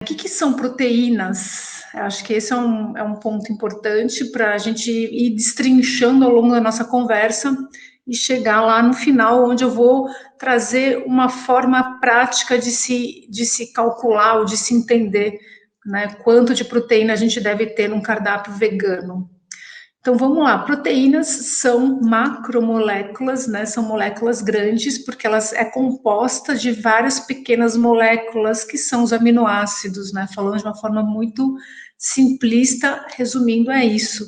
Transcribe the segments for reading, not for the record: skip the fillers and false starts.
O que são proteínas? Acho que esse é um ponto importante para a gente ir destrinchando ao longo da nossa conversa e chegar lá no final, onde eu vou trazer uma forma prática de se calcular ou de se entender, né, quanto de proteína a gente deve ter num cardápio vegano. Então vamos lá, proteínas são macromoléculas, né? São moléculas grandes, porque elas é composta de várias pequenas moléculas que são os aminoácidos, né? Falando de uma forma muito simplista, resumindo, é isso,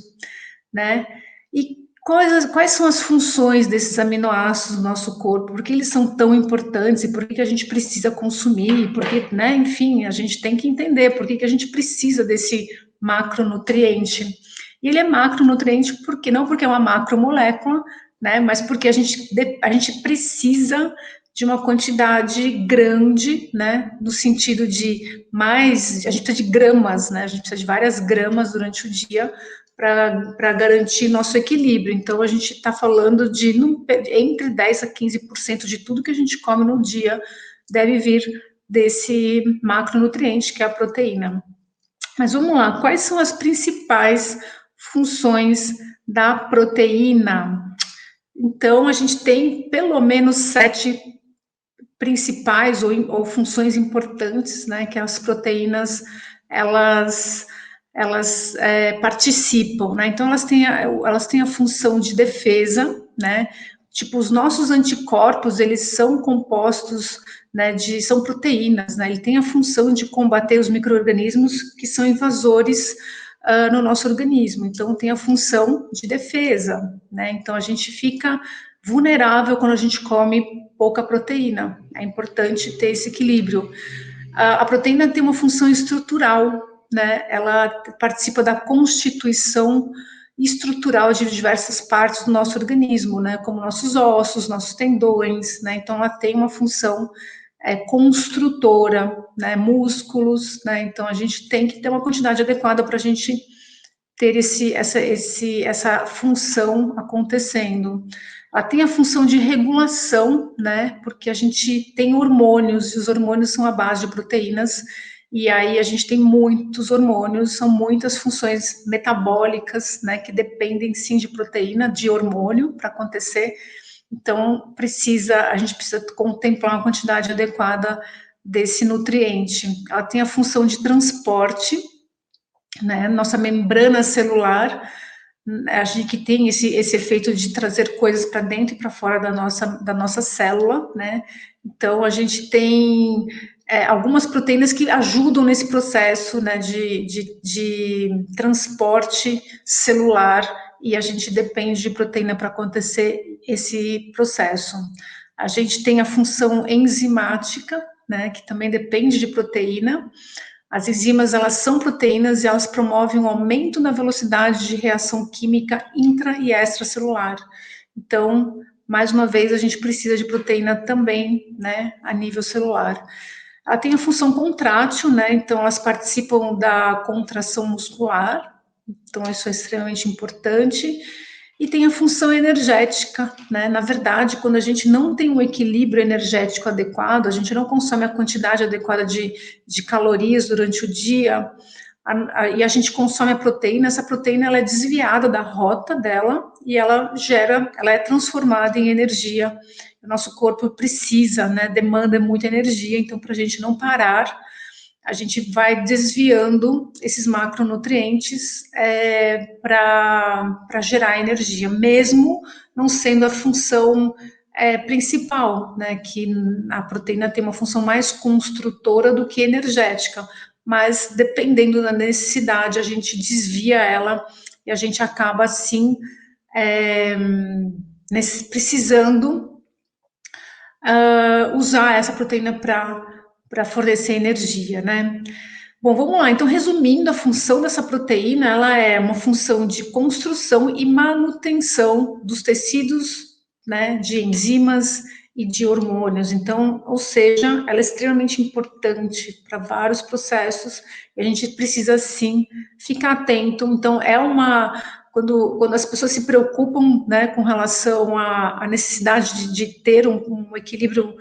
né? E quais são as funções desses aminoácidos no nosso corpo? Por que eles são tão importantes e por que a gente precisa consumir? Porque, né, enfim, a gente tem que entender por que a gente precisa desse macronutriente. E ele é macronutriente porque não porque é uma macromolécula, né, mas porque a gente precisa de uma quantidade grande, né, no sentido de a gente precisa de gramas, né, a gente precisa de várias gramas durante o dia para garantir nosso equilíbrio. Então, a gente está falando de entre 10% a 15% de tudo que a gente come no dia deve vir desse macronutriente, que é a proteína. Mas vamos lá, quais são as principais funções da proteína? Então, a gente tem pelo menos 7 principais ou funções importantes, né, que as proteínas, elas participam, né, então elas têm a função de defesa, né, tipo, os nossos anticorpos, eles são compostos, né, são proteínas, né, ele tem a função de combater os micro-organismos que são invasores no nosso organismo, então tem a função de defesa, né, então a gente fica vulnerável quando a gente come pouca proteína, é importante ter esse equilíbrio. A proteína tem uma função estrutural, né, ela participa da constituição estrutural de diversas partes do nosso organismo, né, como nossos ossos, nossos tendões, né, então ela tem uma função construtora, né, músculos, né, então a gente tem que ter uma quantidade adequada para a gente ter essa função acontecendo. Ela tem a função de regulação, né, porque a gente tem hormônios, e os hormônios são a base de proteínas, e aí a gente tem muitos hormônios, são muitas funções metabólicas, né, que dependem sim de proteína, de hormônio para acontecer. Então, a gente precisa contemplar uma quantidade adequada desse nutriente. Ela tem a função de transporte, né? Nossa membrana celular, a gente que tem esse efeito de trazer coisas para dentro e para fora da nossa célula, né? Então, a gente tem algumas proteínas que ajudam nesse processo, né, de transporte celular, e a gente depende de proteína para acontecer esse processo. A gente tem a função enzimática, né, que também depende de proteína. As enzimas, elas são proteínas e elas promovem um aumento na velocidade de reação química intra e extracelular. Então, mais uma vez, a gente precisa de proteína também, né, a nível celular. Ela tem a função contrátil, né, então elas participam da contração muscular, então isso é extremamente importante. E tem a função energética, né? Na verdade, quando a gente não tem um equilíbrio energético adequado, a gente não consome a quantidade adequada de calorias durante o dia, e a gente consome a proteína, essa proteína ela é desviada da rota dela e ela é transformada em energia. O nosso corpo precisa, né? Demanda muita energia, então para a gente não parar, a gente vai desviando esses macronutrientes para gerar energia, mesmo não sendo a função principal, né? Que a proteína tem uma função mais construtora do que energética, mas dependendo da necessidade, a gente desvia ela e a gente acaba assim precisando usar essa proteína para fornecer energia, né? Bom, vamos lá. Então, resumindo, a função dessa proteína, ela é uma função de construção e manutenção dos tecidos, né, de enzimas e de hormônios. Então, ou seja, ela é extremamente importante para vários processos e a gente precisa, sim, ficar atento. Então, quando as pessoas se preocupam, né, com relação à necessidade de ter um equilíbrio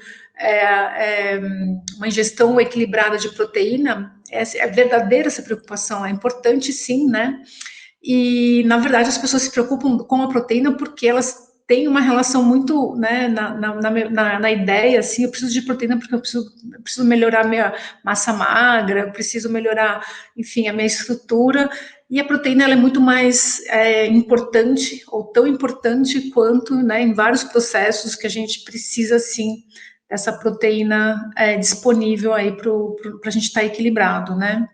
uma ingestão equilibrada de proteína, é verdadeira essa preocupação, é importante sim, né? E, na verdade, as pessoas se preocupam com a proteína porque elas têm uma relação muito, né, na ideia, assim, eu preciso de proteína porque eu preciso melhorar a minha massa magra, eu preciso melhorar, enfim, a minha estrutura, e a proteína ela é muito mais importante, ou tão importante quanto, né, em vários processos que a gente precisa, sim, dessa proteína disponível aí para a gente estar equilibrado, né?